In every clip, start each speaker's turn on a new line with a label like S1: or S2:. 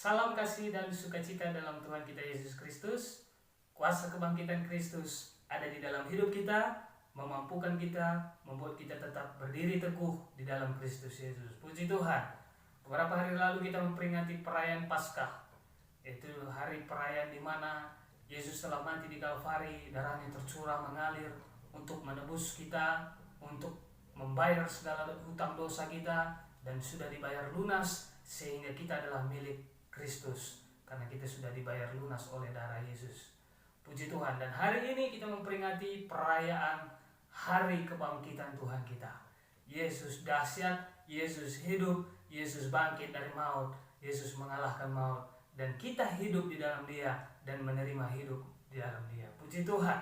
S1: Salam kasih dan sukacita dalam Tuhan kita Yesus Kristus. Kuasa kebangkitan Kristus ada di dalam hidup kita, memampukan kita, membuat kita tetap berdiri teguh di dalam Kristus Yesus. Puji Tuhan. Beberapa hari lalu kita memperingati perayaan Paskah. Itu hari perayaan di mana Yesus telah mati di Kalvari, darahnya tercurah mengalir untuk menebus kita, untuk membayar segala hutang dosa kita, dan sudah dibayar lunas sehingga kita adalah milik Kristus karena kita sudah dibayar lunas oleh darah Yesus. Puji Tuhan. Dan hari ini kita memperingati perayaan hari kebangkitan Tuhan kita. Yesus dahsyat, Yesus hidup, Yesus bangkit dari maut, Yesus mengalahkan maut, dan kita hidup di dalam Dia dan menerima hidup di dalam Dia. Puji Tuhan.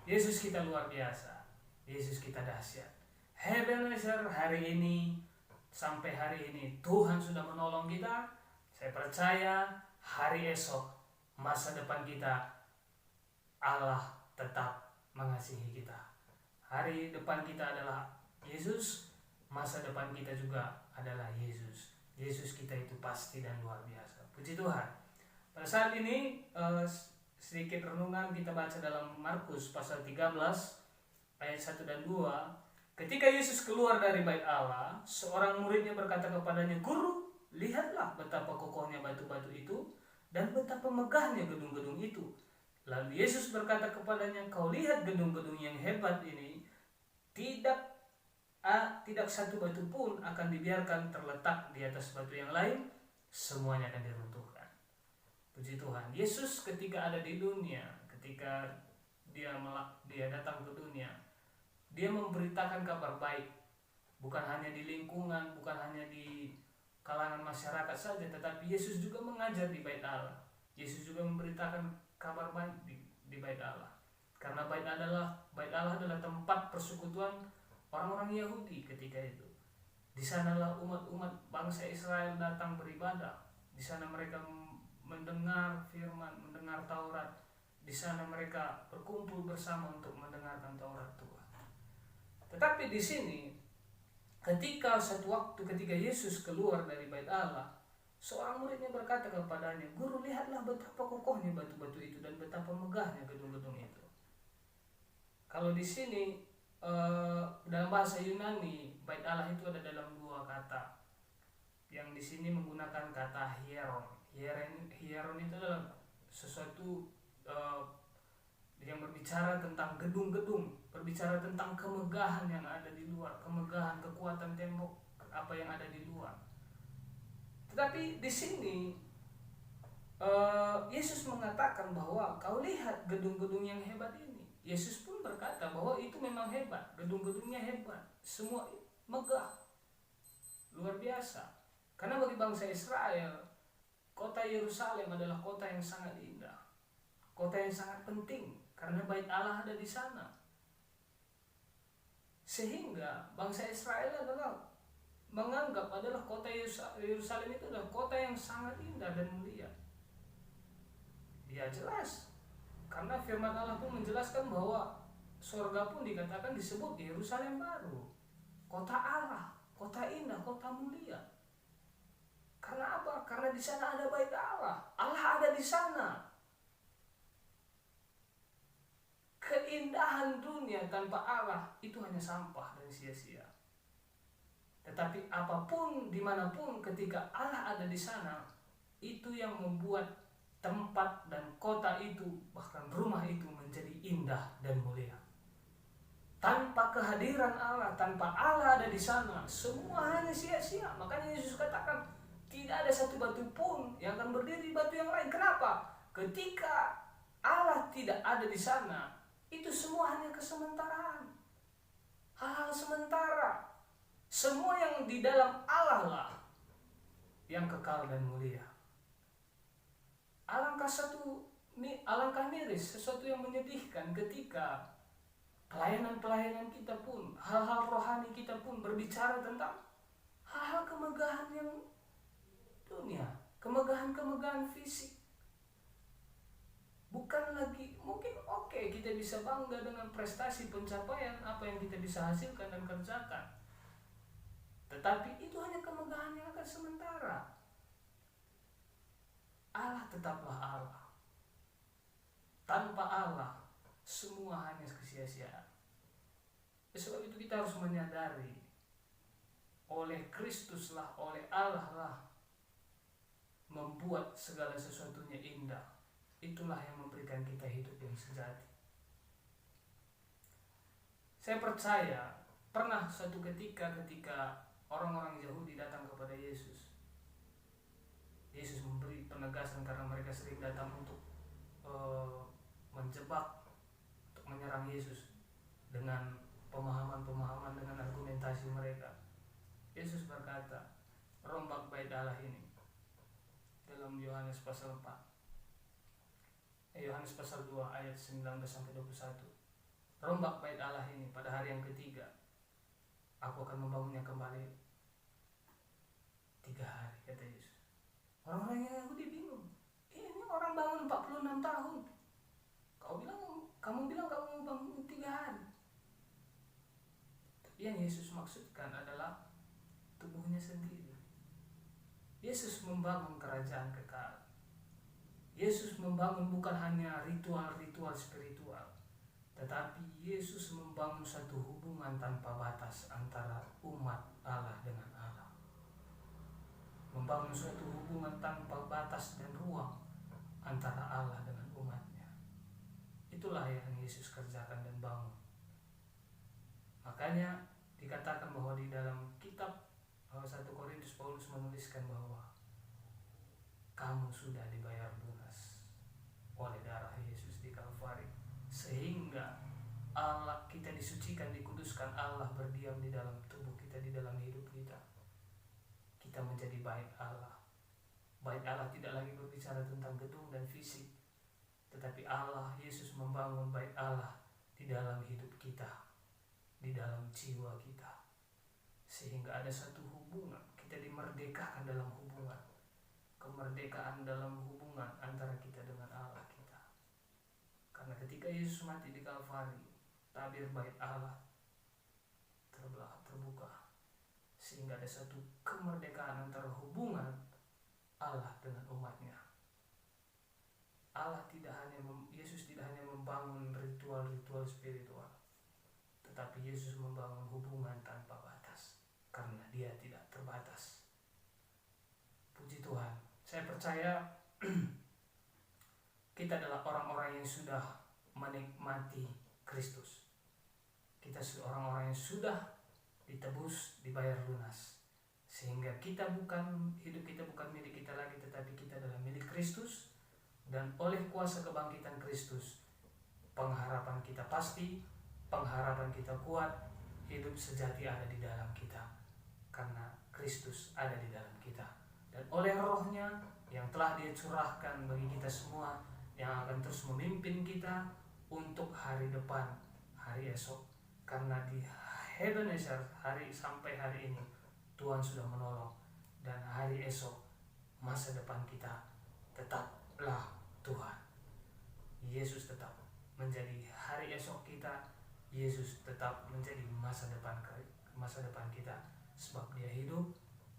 S1: Yesus kita luar biasa, Yesus kita dahsyat. Ebenezer, hari ini sampai hari ini Tuhan sudah menolong kita. Saya percaya hari esok, masa depan kita, Allah tetap mengasihi kita. Hari depan kita adalah Yesus, masa depan kita juga adalah Yesus. Yesus kita itu pasti dan luar biasa. Puji Tuhan. Pada saat ini sedikit renungan kita baca dalam Markus pasal 13 ayat 1 dan 2. Ketika Yesus keluar dari bait Allah, seorang muridnya berkata kepadanya, "Guru, lihatlah betapa kokohnya batu-batu itu dan betapa megahnya gedung-gedung itu." Lalu Yesus berkata kepadanya, "Kau lihat gedung-gedung yang hebat ini, tidak satu batu pun akan dibiarkan terletak di atas batu yang lain, semuanya akan diruntuhkan." Puji Tuhan. Yesus ketika ada di dunia, ketika dia datang ke dunia, dia memberitakan kabar baik, bukan hanya di lingkungan, bukan hanya di kalangan masyarakat saja, tetapi Yesus juga mengajar di bait Allah. Yesus juga memberitakan kabar baik di bait Allah. Karena bait Allah adalah tempat persekutuan orang-orang Yahudi ketika itu. Di sanalah umat-umat bangsa Israel datang beribadah. Di sana mereka mendengar firman, mendengar Taurat. Di sana mereka berkumpul bersama untuk mendengarkan Taurat Tuhan. Tetapi di sini, ketika Yesus keluar dari bait Allah, seorang muridnya berkata kepadanya, "Guru, lihatlah betapa kokohnya batu-batu itu dan betapa megahnya gedung-gedung itu." Kalau di sini dalam bahasa Yunani, bait Allah itu ada dalam dua kata, yang di sini menggunakan kata hieron. Hieron itu adalah sesuatu yang berbicara tentang gedung-gedung, berbicara tentang kemegahan yang ada di luar, kemegahan, kekuatan tembok apa yang ada di luar. Tetapi di sini Yesus mengatakan bahwa kau lihat gedung-gedung yang hebat ini. Yesus pun berkata bahwa itu memang hebat, gedung-gedungnya hebat, semua megah, luar biasa. Karena bagi bangsa Israel, kota Yerusalem adalah kota yang sangat indah, kota yang sangat penting, karena bait Allah ada di sana. Sehingga bangsa Israel menganggap kota Yerusalem itu adalah kota yang sangat indah dan mulia. Ya jelas, karena firman Allah pun menjelaskan bahwa surga pun dikatakan disebut Yerusalem baru, kota Allah, kota indah, kota mulia. Karena apa? Karena di sana ada bait Allah, Allah ada di sana. Keindahan dunia tanpa Allah itu hanya sampah dan sia-sia. Tetapi apapun, dimanapun, ketika Allah ada di sana, itu yang membuat tempat dan kota itu, bahkan rumah itu menjadi indah dan mulia. Tanpa kehadiran Allah, tanpa Allah ada di sana, semua hanya sia-sia. Makanya Yesus katakan, tidak ada satu batu pun yang akan berdiri di batu yang lain. Kenapa? Ketika Allah tidak ada di sana, itu semua hanya kesementaraan, hal-hal sementara. Semua yang di dalam Allah lah yang kekal dan mulia. Alangkah miris, sesuatu yang menyedihkan ketika pelayanan kita pun, hal-hal rohani kita pun berbicara tentang hal-hal kemegahan yang dunia, kemegahan fisik. Bukan lagi, mungkin kita bisa bangga dengan prestasi pencapaian apa yang kita bisa hasilkan dan kerjakan, tetapi itu hanya kemegahan yang akan sementara. tetaplah Allah. Tanpa Allah, semua hanya kesia-siaan. Sebab itu kita harus menyadari, oleh Kristuslah, oleh Allah lah membuat segala sesuatunya indah. Itulah yang memberikan kita hidup yang sejati. Saya percaya pernah satu ketika orang-orang Yahudi datang kepada Yesus. Yesus memberi penegasan karena mereka sering datang untuk menjebak, untuk menyerang Yesus dengan pemahaman-pemahaman, dengan argumentasi mereka. Yesus berkata, rombak bait Allah ini, dalam Yohanes pasal 2 ayat 19-21. Rombak bait Allah ini, pada hari yang ketiga aku akan membangunnya kembali 3 hari, kata Yesus. Orang-orang Yahudi bingung, ini orang bangun 46 tahun, kamu bilang kamu bangun 3 hari. Tapi yang Yesus maksudkan adalah tubuhnya sendiri. Yesus membangun kerajaan kekal. Yesus membangun bukan hanya ritual-ritual spiritual, tetapi Yesus membangun satu hubungan tanpa batas antara umat Allah dengan Allah. Membangun suatu hubungan tanpa batas dan ruang antara Allah dengan umatnya. Itulah yang Yesus kerjakan dan bangun. Makanya dikatakan bahwa di dalam kitab 1 Korintus, Paulus menuliskan bahwa kamu sudah dibayar lunas oleh darah Yesus di Kalvari, sehingga Allah, kita disucikan, dikuduskan, Allah berdiam di dalam tubuh kita, di dalam hidup kita. Kita menjadi bait Allah. Bait Allah tidak lagi berbicara tentang gedung dan fisik, tetapi Allah, Yesus membangun bait Allah di dalam hidup kita, di dalam jiwa kita, sehingga ada satu hubungan. Kita dimerdekakan dalam hubungan, kemerdekaan dalam hubungan antara kita dengan Allah kita. Karena ketika Yesus mati di Kalvari, tabir bait Allah terbuka, sehingga ada satu kemerdekaan antara hubungan Allah dengan umatnya. Yesus tidak hanya membangun ritual-ritual spiritual, tetapi Yesus membangun hubungan tanpa batas, karena Dia tidak terbatas. Puji Tuhan. Saya percaya kita adalah orang-orang yang sudah menikmati Kristus. Kita orang-orang yang sudah ditebus, dibayar lunas, sehingga hidup kita bukan milik kita lagi, tetapi kita adalah milik Kristus. Dan oleh kuasa kebangkitan Kristus, pengharapan kita pasti, pengharapan kita kuat, hidup sejati ada di dalam kita, karena Kristus ada di dalam kita. Dan oleh Roh-Nya yang telah Dia curahkan bagi kita semua, yang akan terus memimpin kita untuk hari depan, hari esok. Karena di Ebenezer, sampai hari ini Tuhan sudah menolong, dan hari esok, masa depan kita tetaplah Tuhan. Yesus tetap menjadi hari esok kita. Yesus tetap menjadi masa depan kita, sebab Dia hidup.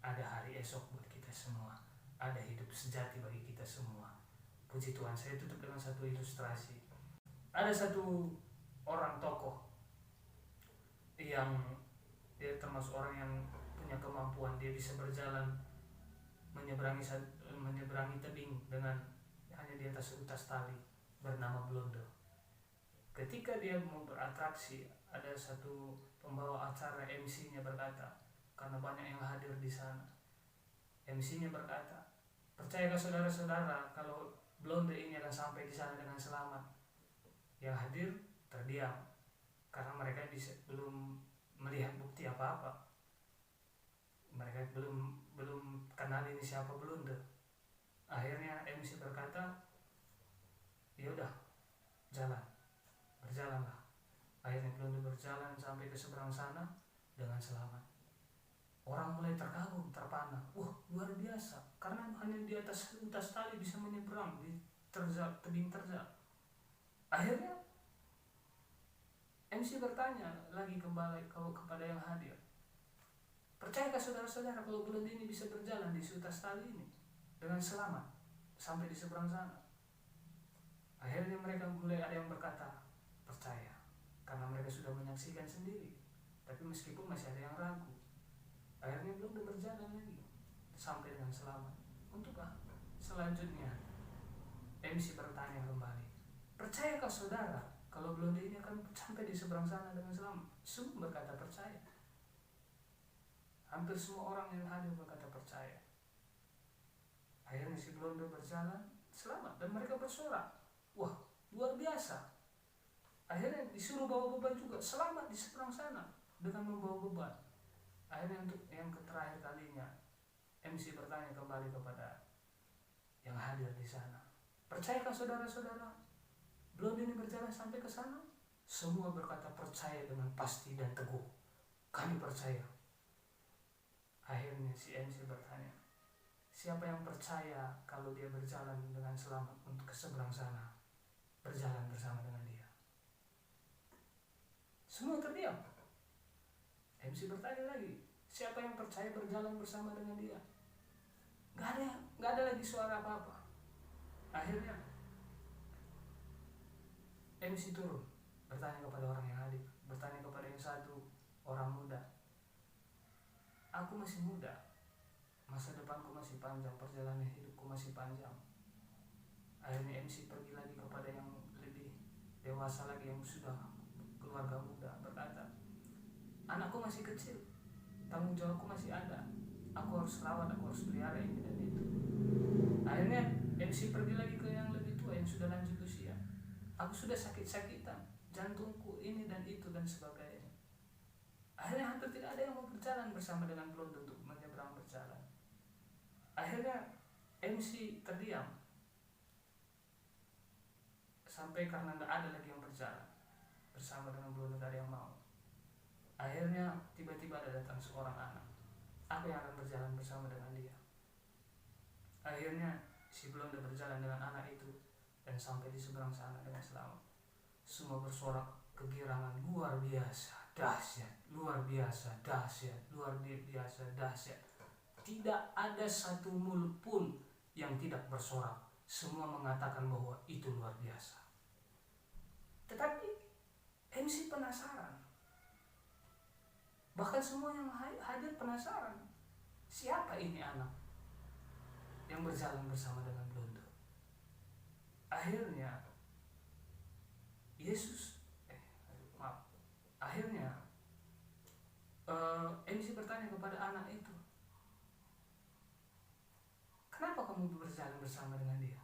S1: Ada hari esok buat kita semua, ada hidup sejati bagi kita semua. Puji Tuhan. Saya tutup dengan satu ilustrasi. Ada satu orang tokoh yang dia termasuk orang yang punya kemampuan, dia bisa berjalan menyeberangi tebing dengan hanya di atas utas tali, bernama Blondo. Ketika dia mau beratraksi, ada satu pembawa acara, MC-nya berkata, karena banyak yang hadir di sana, MC-nya berkata, percayakah saudara-saudara kalau Blondo ini akan sampai di sana dengan selamat? Yang hadir terdiam, karena mereka belum melihat bukti apa-apa. Mereka belum kenal ini siapa Blondo. Akhirnya MC berkata, ya udah, berjalanlah. Akhirnya Blondo berjalan sampai ke seberang sana dengan selamat. Orang mulai terkagum, terpana. Wah, luar biasa, karena hanya di atas utas tali bisa menyeberang di tebing terjal. Akhirnya MC bertanya lagi kembali kepada yang hadir, percayakah saudara-saudara kalau Blondo ini bisa berjalan di utas tali ini dengan selamat? sampai di seberang sana. Akhirnya mereka mulai ada yang berkata percaya, karena mereka sudah menyaksikan sendiri. Tapi meskipun masih ada yang ragu, akhirnya belum berjalan lagi sampai dengan selamat. Untuk apa? Selanjutnya MC bertanya kembali, percayakah saudara kalau Blonde ini akan sampai di seberang sana dengan selamat? Semua berkata percaya. Hampir semua orang yang hadir berkata percaya. Akhirnya si Blonde berjalan selamat dan mereka bersorak, wah luar biasa. Akhirnya disuruh bawa beban juga, selamat di seberang sana dengan membawa beban. Akhirnya untuk yang terakhir kalinya MC bertanya kembali kepada yang hadir di sana, percayakah saudara-saudara Blonde ini berjalan sampai ke sana? Semua berkata percaya dengan pasti dan teguh, kami percaya. Akhirnya si MC bertanya, siapa yang percaya kalau dia berjalan dengan selamat untuk ke seberang sana, berjalan bersama dengan dia? Semua terdiam. MC bertanya lagi, siapa yang percaya berjalan bersama dengan dia? Gak ada lagi suara apa-apa. Akhirnya MC turun, bertanya kepada orang yang hadir, bertanya kepada yang satu, orang muda, aku masih muda, masa depanku masih panjang, perjalanan hidupku masih panjang. Akhirnya MC pergi lagi kepada yang lebih dewasa lagi, yang sudah keluarga muda, berkata, anakku masih kecil, tanggung jawabku masih ada, aku harus rawat, aku harus pelihara ini dan itu. Akhirnya MC pergi lagi ke yang lebih tua, yang sudah lanjut usia, aku sudah sakit-sakitan, jantungku ini dan itu dan sebagainya. Akhirnya hampir tidak ada yang mau berjalan bersama dengan Blonde untuk menyeberang berjalan. Akhirnya MC terdiam sampai karena tidak ada lagi yang berjalan bersama dengan Blonde, tidak ada yang mau. Akhirnya tiba-tiba ada datang seorang anak, aku yang akan berjalan bersama dengan dia. Akhirnya si Blonde berjalan dengan anak itu dan sampai di seberang sana dengan selamat. Semua bersorak kegirangan, luar biasa, dahsyat, luar biasa, dahsyat, luar biasa, dahsyat. Tidak ada satu mulut pun yang tidak bersorak. Semua mengatakan bahwa itu luar biasa. Tetapi MC penasaran. Bahkan semua yang hadir penasaran. Siapa ini anak yang berjalan bersama dengan Blonde? Akhirnya MC bertanya kepada anak itu, kenapa kamu berjalan bersama dengan dia?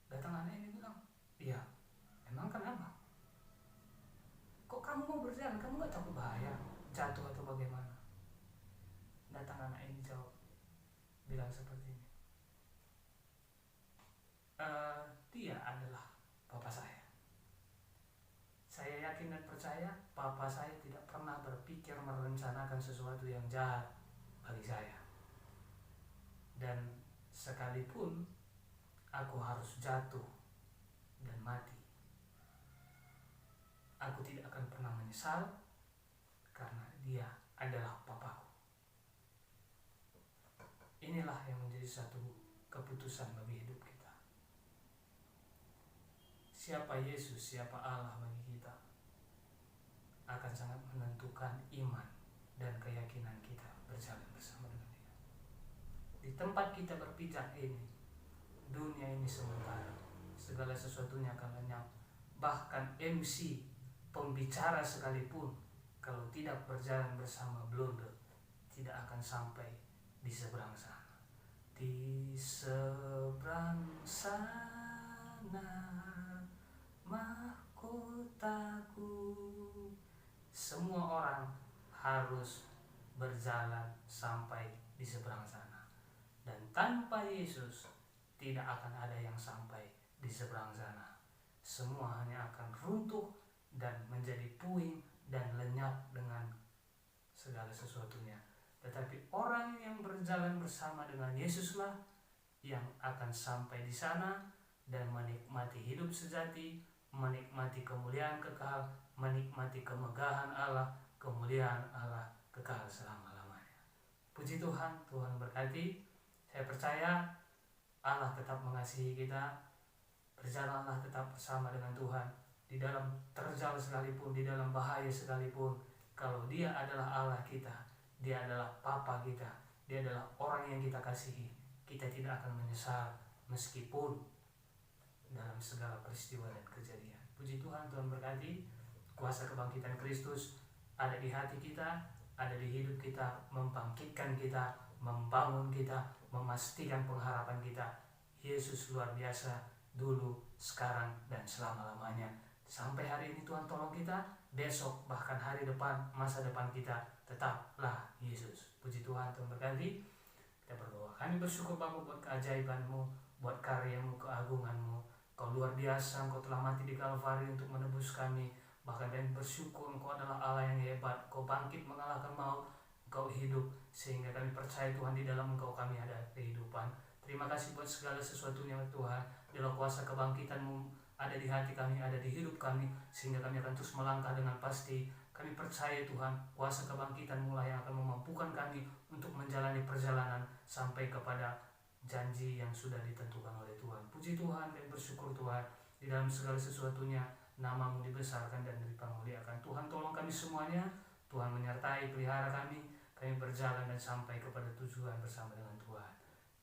S1: Datang anak ini bilang, iya, emang kenapa? Kok kamu mau berjalan? Kamu gak takut bahaya, jatuh atau bagaimana? Datang anak ini jawab, bilang seperti ini, dia adalah papa saya. Saya yakin dan percaya papa saya tidak pernah berpikir merencanakan sesuatu yang jahat bagi saya. Dan sekalipun aku harus jatuh dan mati, aku tidak akan pernah menyesal karena dia adalah papaku. Inilah yang menjadi satu keputusan bagi hidup kita. Siapa Yesus, siapa Allah bagi kita akan sangat menentukan iman dan keyakinan kita berjalan bersama dengan Dia. Di tempat kita berpijak ini, dunia ini sementara, segala sesuatunya akan lenyap. Bahkan MC, pembicara sekalipun, kalau tidak berjalan bersama Blonde, tidak akan sampai di seberang sana. Di seberang sana mahkotaku. Semua orang harus berjalan sampai di seberang sana. Dan tanpa Yesus tidak akan ada yang sampai di seberang sana. Semua hanya akan runtuh dan menjadi puing dan lenyap dengan segala sesuatunya. Tetapi orang yang berjalan bersama dengan Yesuslah yang akan sampai di sana dan menikmati hidup sejati, menikmati kemuliaan kekal, menikmati kemegahan Allah, kemuliaan Allah kekal selama-lamanya. Puji Tuhan, Tuhan berkati. Saya percaya Allah tetap mengasihi kita. Berjalanlah tetap bersama dengan Tuhan. Di dalam terjal sekalipun, di dalam bahaya sekalipun, kalau Dia adalah Allah kita, Dia adalah Papa kita, Dia adalah orang yang kita kasihi, kita tidak akan menyesal meskipun dalam segala peristiwa dan kejadian. Puji Tuhan, Tuhan berkati. Kuasa kebangkitan Kristus ada di hati kita, ada di hidup kita, membangkitkan kita, membangun kita, memastikan pengharapan kita. Yesus luar biasa, dulu, sekarang, dan selama-lamanya. Sampai hari ini Tuhan tolong kita, besok bahkan hari depan, masa depan kita, tetaplah Yesus. Puji Tuhan, Tuhan berkati. Kita berdoa. Kami bersyukur Bapa buat keajaiban-Mu, buat karya-Mu, keagungan-Mu. Kau luar biasa, Engkau telah mati di Kalvari untuk menebus kami. Bahkan kami bersyukur Engkau adalah Allah yang hebat. Engkau bangkit mengalahkan maut, Engkau hidup, sehingga kami percaya Tuhan di dalam Engkau kami ada kehidupan. Terima kasih buat segala sesuatunya Tuhan. Dalam kuasa kebangkitan-Mu ada di hati kami, ada di hidup kami, sehingga kami akan terus melangkah dengan pasti. Kami percaya Tuhan, kuasa kebangkitan-Mu lah yang akan memampukan kami untuk menjalani perjalanan sampai kepada janji yang sudah ditentukan oleh Tuhan. Puji Tuhan dan bersyukur Tuhan, di dalam segala sesuatunya nama-Mu dibesarkan dan dipermuliakan. Tuhan tolong kami semuanya, Tuhan menyertai, pelihara kami berjalan dan sampai kepada tujuan bersama dengan Tuhan.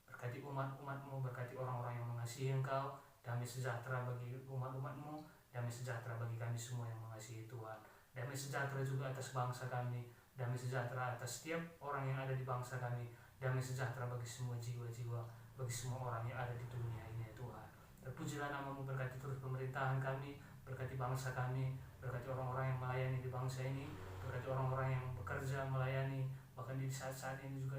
S1: Berkati umat-umat-Mu, berkati orang-orang yang mengasihi Engkau. Damai sejahtera bagi umat-umat-Mu, damai sejahtera bagi kami semua yang mengasihi Tuhan. Damai sejahtera juga atas bangsa kami, damai sejahtera atas setiap orang yang ada di bangsa kami, damai sejahtera bagi semua jiwa-jiwa, bagi semua orang yang ada di dunia ini ya Tuhan. Terpujilah nama-Mu, berkati terus pemerintahan kami, berkati bangsa kami, berkati orang-orang yang melayani di bangsa ini, berkati orang-orang yang bekerja melayani, bahkan di saat-saat ini juga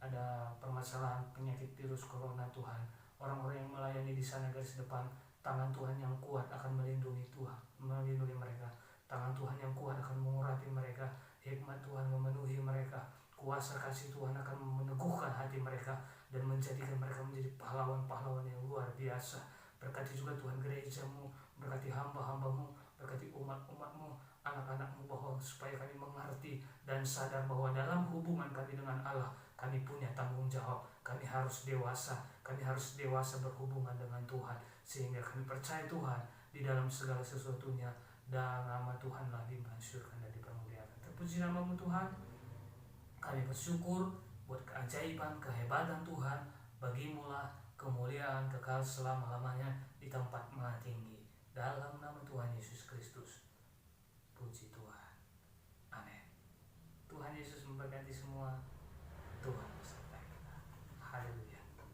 S1: ada permasalahan penyakit virus corona Tuhan. Orang-orang yang melayani di sana garis depan, tangan Tuhan yang kuat akan melindungi Tuhan, melindungi mereka. Tangan Tuhan yang kuat akan mengurapi mereka, hikmat Tuhan memenuhi mereka, kuasa kasih Tuhan akan meneguhkan hati mereka dan menjadikan mereka menjadi pahlawan-pahlawan yang luar biasa. Berkati juga Tuhan gereja-Mu, berkati hamba-hamba-Mu, berkati umat-umat-Mu, anak-anak-Mu, bahwa supaya kami mengerti dan sadar bahwa dalam hubungan kami dengan Allah, kami punya tanggung jawab. Kami harus dewasa berhubungan dengan Tuhan, sehingga kami percaya Tuhan di dalam segala sesuatunya, dan nama Tuhanlah dimasyhurkan dan dipermuliakan. Terpuji nama-Mu Tuhan. Kami bersyukur buat keajaiban, kehebatan Tuhan. Bagimu-lah kemuliaan kekal selama-lamanya di tempat maha tinggi. Dalam nama Tuhan Yesus Kristus. Puji Tuhan. Amin. Tuhan Yesus memberkati semua.